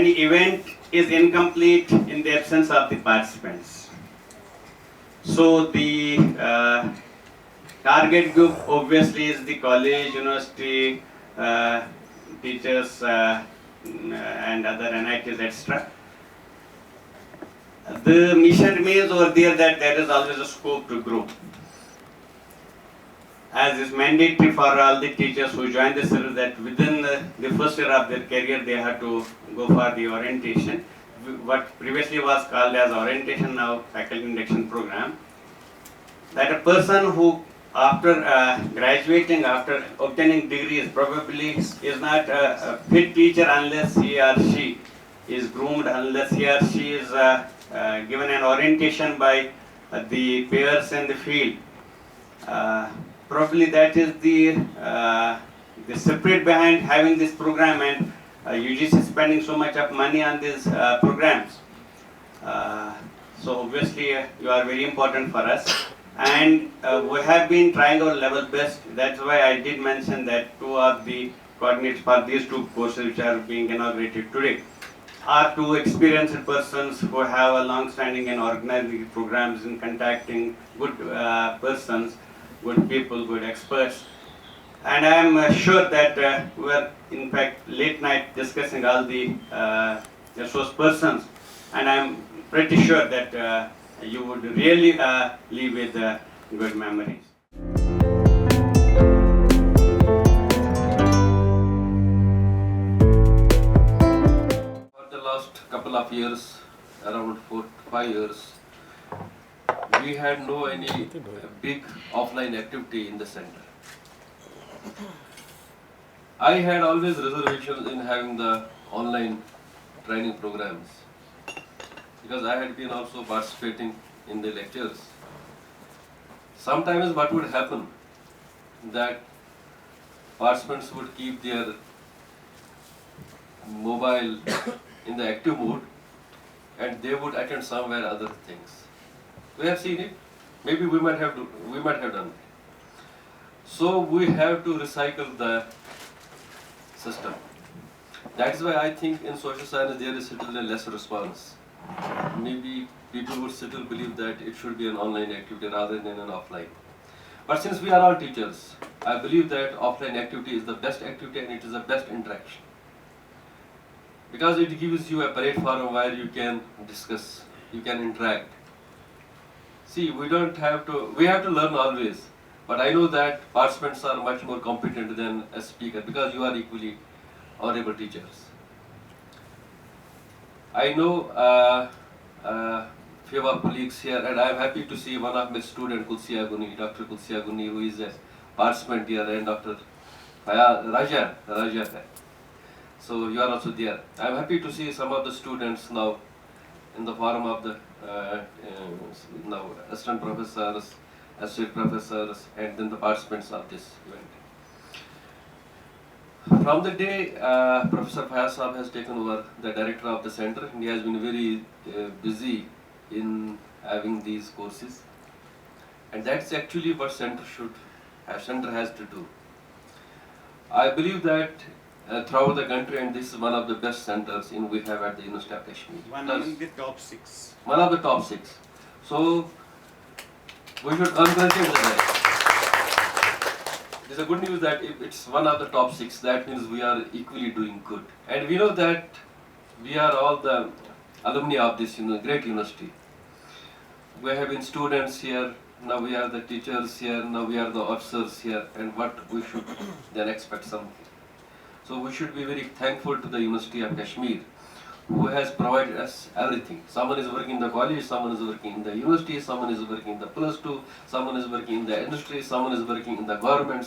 any event is incomplete in the absence of the participants. So the target group obviously is the college, university, teachers and other NITs, etc. The mission remains over there that there is always a scope to grow. As is mandatory for all the teachers who join the service that within the first year of their career they have to go for the orientation, what previously was called as orientation, now faculty induction program. That a person who after graduating, after obtaining degrees, probably is not a fit teacher unless he or she is groomed, unless he or she is given an orientation by the peers in the field. Probably that is the spirit behind having this program, and UGC is spending so much of money on these programs. So obviously you are very important for us, and we have been trying our level best. That's why I did mention that two of the coordinates for these two courses which are being inaugurated today are two experienced persons who have a long-standing and organizing programs in contacting good persons, good people, good experts. And I am sure that we are in fact late night discussing all the resource persons, and I am pretty sure that you would really leave with good memories. For the last couple of years, around 4 to 5 years, we had no any big offline activity in the center. I had always reservations in having the online training programs because I had been also participating in the lectures. Sometimes what would happen that participants would keep their mobile in the active mode and they would attend somewhere other things. We have seen it. Maybe we might have done it. So we have to recycle the system. That is why I think in social science there is still a less response. Maybe people would still believe that it should be an online activity rather than an offline. But since we are all teachers, I believe that offline activity is the best activity and it is the best interaction. Because it gives you a platform where you can discuss, you can interact. See, we have to learn always. But I know that participants are much more competent than a speaker because you are equally honorable teachers. I know few of our colleagues here, and I am happy to see one of my students, Dr. Kulsiya Guni, who is a participant here, and Dr. Raja. So you are also there. I am happy to see some of the students now in the form of the now assistant professors, associate professors, and then the participants of this event. From the day Professor Fayaz Saab has taken over the director of the center, he has been very busy in having these courses, and that's actually what center has to do. I believe that throughout the country, and this is one of the best centers we have at the University of Kashmir. One among the top 6. One of the top 6. So we should congratulate that. It is a good news that if it's one of the top 6, that means we are equally doing good. And we know that we are all the alumni of this great university. We have been students here, now we are the teachers here, now we are the officers here, and what we should then expect something. So we should be very thankful to the University of Kashmir, who has provided us everything. Someone is working in the college, someone is working in the university, someone is working in the +2, someone is working in the industry, someone is working in the government,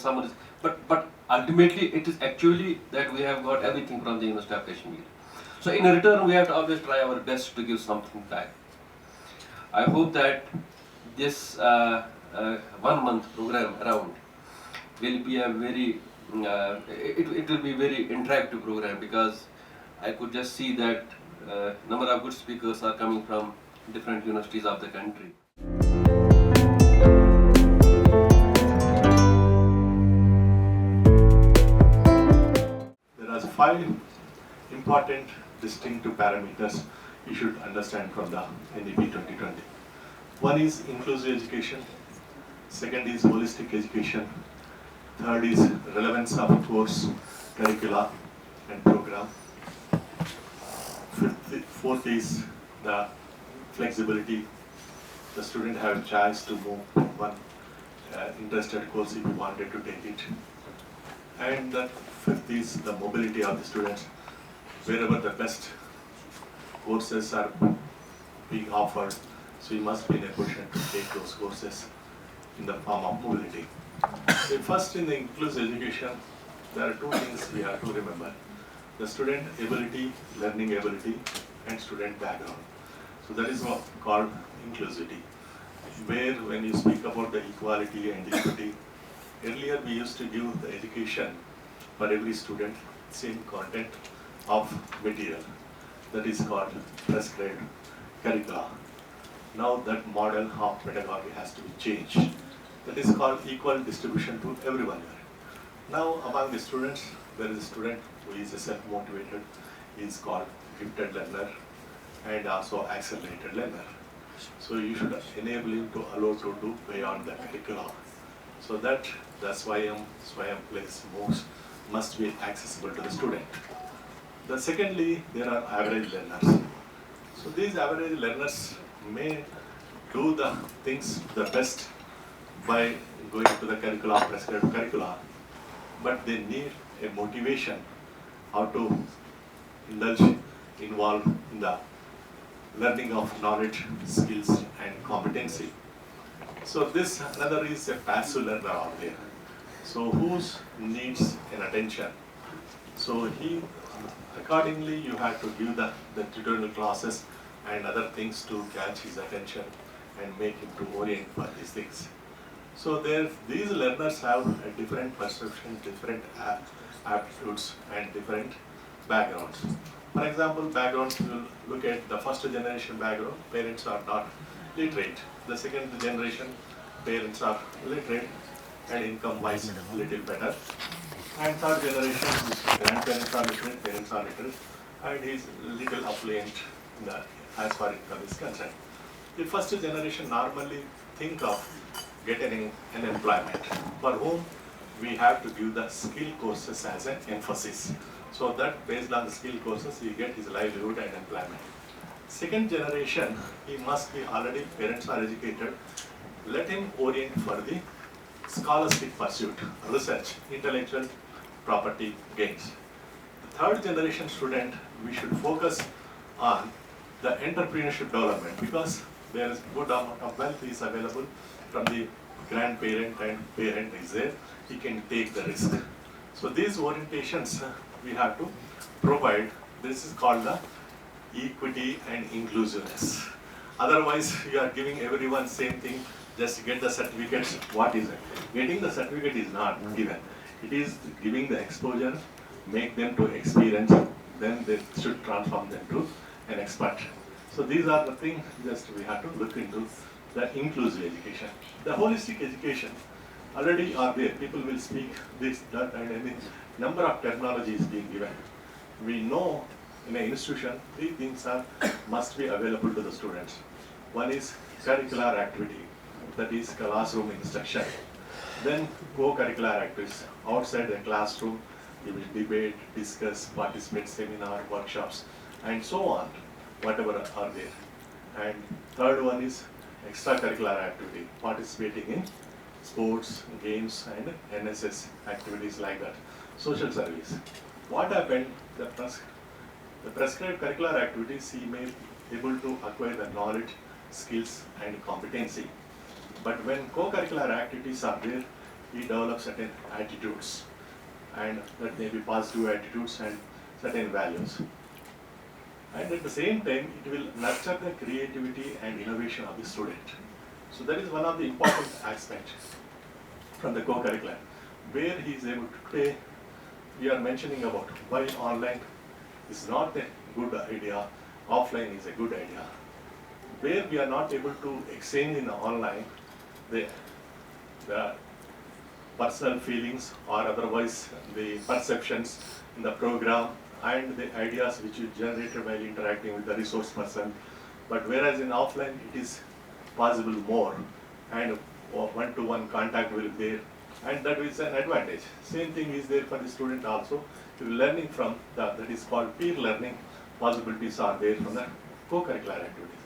but ultimately it is actually that we have got everything from the University of Kashmir. So in return we have to always try our best to give something back. I hope that this 1 month program around will be a very it will be very interactive program, because I could just see that number of good speakers are coming from different universities of the country. There are 5 important distinctive parameters you should understand from the NEP 2020. One is inclusive education, second is holistic education, third is relevance of course, curricula and program, fourth is the flexibility. The student have a chance to move one interested course if you wanted to take it. And the fifth is the mobility of the students. Wherever the best courses are being offered, so you must be in a position to take those courses in the form of mobility. So first, in the inclusive education, there are two things we have to remember: the student ability, learning ability, and student background. So that is what called inclusivity, where when you speak about the equality and equity, earlier we used to give the education for every student same content of material. That is called prescribed curricula. Now that model of pedagogy has to be changed. That is called equal distribution to everyone. Now among the students, there is a student who is a self-motivated, is called gifted learner and also accelerated learner. So you should enable him to allow to do beyond the curriculum. So that's why Swayam Place moves must be accessible to the student. The secondly, there are average learners. So these average learners may do the things the best by going to the curricula, prescribed curricula, but they need a motivation how to involve in the learning of knowledge, skills, and competency. So this another is a passive learner out there. So whose needs an attention. So accordingly you have to give the tutorial classes and other things to catch his attention and make him to orient for these things. So these learners have a different perception, different aptitudes and different backgrounds. For example, backgrounds, we will look at the first generation background, parents are not literate. The second generation, parents are literate and income-wise a little better. And third generation, grandparents are literate, parents are literate, and he is little affluent as far as income is concerned. The first generation normally think of getting an employment, for whom we have to give the skill courses as an emphasis. So that based on the skill courses, he get his livelihood and employment. Second generation, he must be already, parents are educated, let him orient for the scholastic pursuit, research, intellectual property gains. The third generation student, we should focus on the entrepreneurship development because there is good amount of wealth is available from the grandparent and parent is there, he can take the risk. So these orientations we have to provide. This is called the equity and inclusiveness. Otherwise, you are giving everyone same thing, just get the certificates. What is it? Getting the certificate is not given. It is giving the exposure, make them to experience, then they should transform them to an expert. So these are the things just we have to look into the inclusive education. The holistic education already are there. People will speak this, that, and any number of terminologies being given. We know in an institution, three things must be available to the students. One is curricular activity, that is classroom instruction. Then co-curricular activities. Outside the classroom, you will debate, discuss, participate, seminar, workshops, and so on, whatever are there. And third one is extracurricular activity, participating in sports, games, and NSS activities like that. Social service. What happened? The prescribed curricular activities, he may be able to acquire the knowledge, skills, and competency. But when co-curricular activities are there, he develops certain attitudes, and that may be positive attitudes and certain values. And at the same time, it will nurture the creativity and innovation of the student. So that is one of the important aspects from the co-curricular, where he is able to play. We are mentioning about why online is not a good idea, offline is a good idea. Where we are not able to exchange in the online, the personal feelings or otherwise the perceptions in the program and the ideas which you generated while interacting with the resource person. But whereas in offline it is possible more, and one-to-one contact will be there, and that is an advantage. Same thing is there for the student also. Learning from that is called peer learning. Possibilities are there from the co-curricular activities.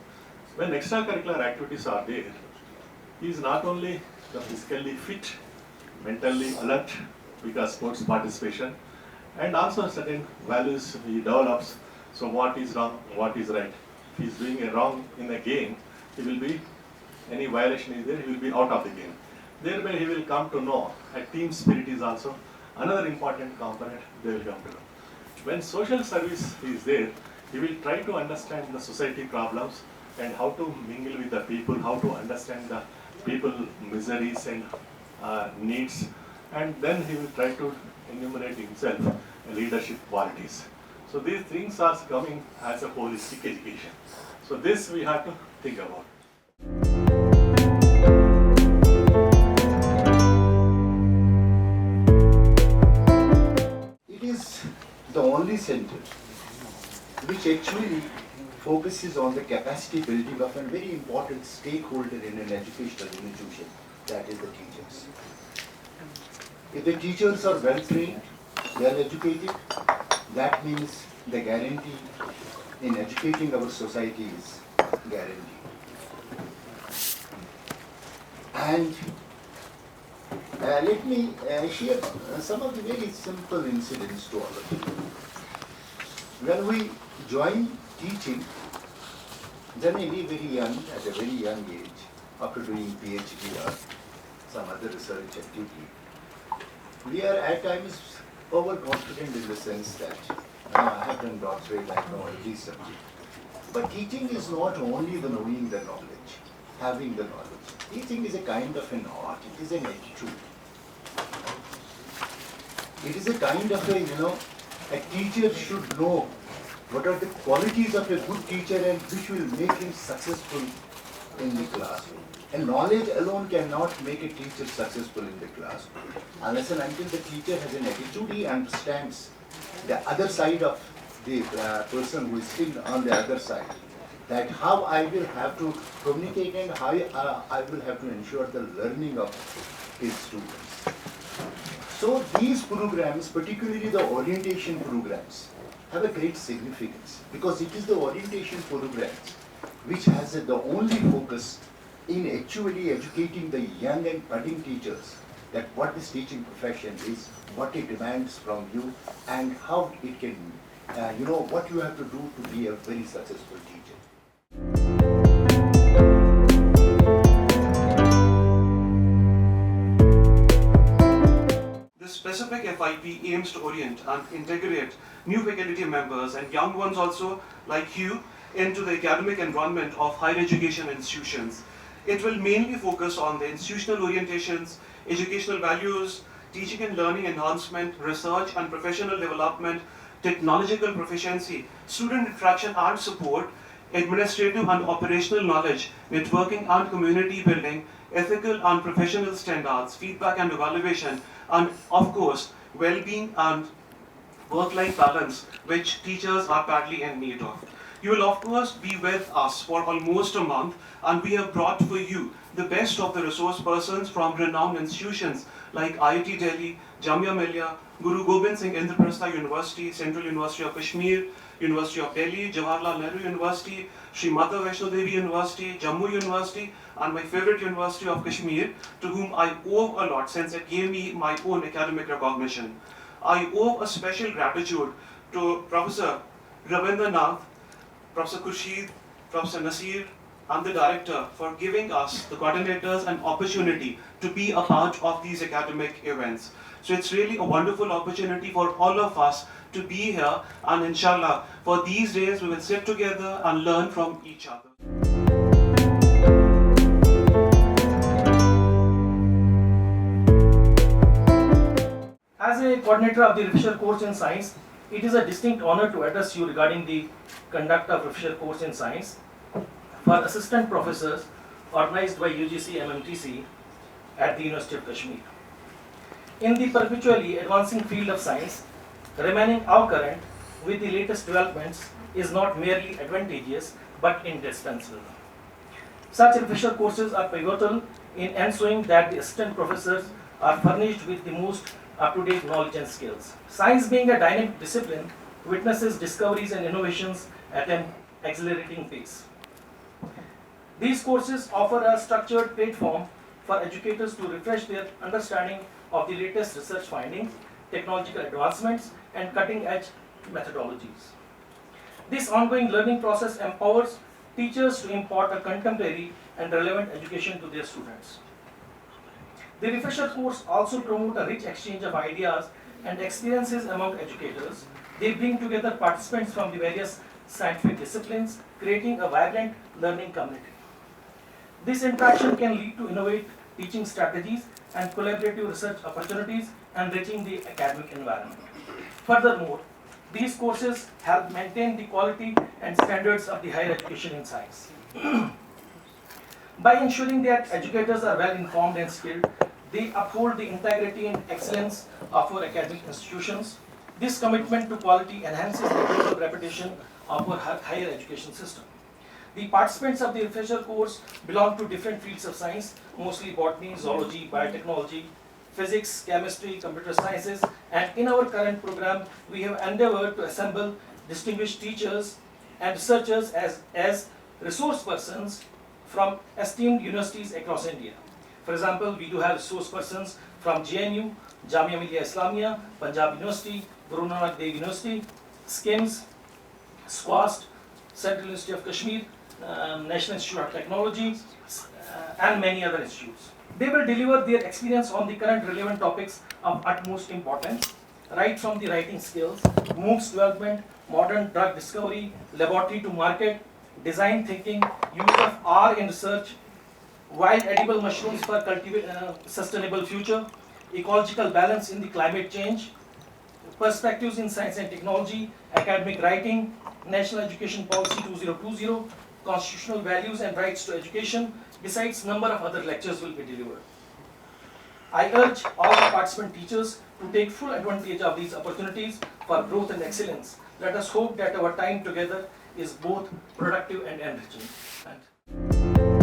When extracurricular activities are there, he is not only the physically fit, mentally alert because sports participation, and also certain values he develops. So what is wrong, what is right. If he is doing a wrong in a game, he will be, any violation is there, he will be out of the game. Thereby he will come to know a team spirit is also another important component they will come to know. When social service is there, he will try to understand the society problems and how to mingle with the people, how to understand the people miseries and needs, and then he will try to enumerate himself leadership qualities. So these things are coming as a holistic education. So this we have to think about. It is the only center which actually focuses on the capacity building of a very important stakeholder in an educational institution, that is the teachers. If the teachers are well trained, well educated, that means the guarantee in educating our society is guaranteed. And let me share some of the very simple incidents to all of you. When we joined teaching, generally very young, at a very young age, after doing PhD or some other research activity, we are at times overconfident in the sense that I have done doctorate, I know every subject. But teaching is not only the knowing the knowledge, having the knowledge. Teaching is a kind of an art, it is an attitude. It is a kind of a teacher should know what are the qualities of a good teacher and which will make him successful in the classroom. And knowledge alone cannot make a teacher successful in the classroom. Unless and until the teacher has an attitude, he understands the other side of the person who is still on the other side. That how I will have to communicate and how I will have to ensure the learning of his students. So these programs, particularly the orientation programs, have a great significance because it is the orientation programs which has the only focus in actually educating the young and budding teachers that what this teaching profession is, what it demands from you, and how it can, what you have to do to be a very successful teacher. This specific FIP aims to orient and integrate new faculty members and young ones also, like you, into the academic environment of higher education institutions. It will mainly focus on the institutional orientations, educational values, teaching and learning enhancement, research and professional development, technological proficiency, student interaction and support, administrative and operational knowledge, networking and community building, ethical and professional standards, feedback and evaluation, and of course, well-being and work-life balance, which teachers are badly in need of. You will of course be with us for almost a month, and we have brought for you the best of the resource persons from renowned institutions like IIT Delhi, Jamia Millia, Guru Gobind Singh Indraprastha University, Central University of Kashmir, University of Delhi, Jawaharlal Nehru University, Sri Mata Vaishno Devi University, Jammu University, and my favorite University of Kashmir, to whom I owe a lot since it gave me my own academic recognition. I owe a special gratitude to Professor Ravindranath, Professor Khurshid, Professor Nasir, and the director for giving us, the coordinators, an opportunity to be a part of these academic events. So it's really a wonderful opportunity for all of us to be here, and inshallah, for these days we will sit together and learn from each other. As a coordinator of the refresher course in science, it is a distinct honor to address you regarding the conduct of refresher course in science for assistant professors organized by UGC MMTC at the University of Kashmir. In the perpetually advancing field of science, remaining our current, with the latest developments is not merely advantageous but indispensable. Such refresher courses are pivotal in ensuring that the assistant professors are furnished with the most up-to-date knowledge and skills. Science, being a dynamic discipline, witnesses discoveries and innovations at an accelerating pace. These courses offer a structured platform for educators to refresh their understanding of the latest research findings, technological advancements, and cutting-edge methodologies. This ongoing learning process empowers teachers to impart a contemporary and relevant education to their students. The refresher course also promote a rich exchange of ideas and experiences among educators. They bring together participants from the various scientific disciplines, creating a vibrant learning community. This interaction can lead to innovative teaching strategies and collaborative research opportunities, enriching the academic environment. Furthermore, these courses help maintain the quality and standards of the higher education in science. By ensuring that educators are well informed and skilled, they uphold the integrity and excellence of our academic institutions. This commitment to quality enhances the global reputation of our higher education system. The participants of the refresher course belong to different fields of science, mostly botany, zoology, biotechnology, physics, chemistry, computer sciences, and in our current program, we have endeavored to assemble distinguished teachers and researchers as resource persons from esteemed universities across India. For example, we do have resource persons from JNU, Jamia Millia Islamia, Punjab University, Guru Nanak Dev University, SKIMS, SQUAST, Central University of Kashmir, National Institute of Technology, and many other institutes. They will deliver their experience on the current relevant topics of utmost importance, right from the writing skills, MOOCs development, modern drug discovery, laboratory to market, design thinking, use of R in research, wild edible mushrooms for sustainable future, ecological balance in the climate change, perspectives in science and technology, academic writing, National Education Policy 2020, constitutional values and rights to education, besides number of other lectures will be delivered. I urge all the participant teachers to take full advantage of these opportunities for growth and excellence. Let us hope that our time together is both productive and enriching.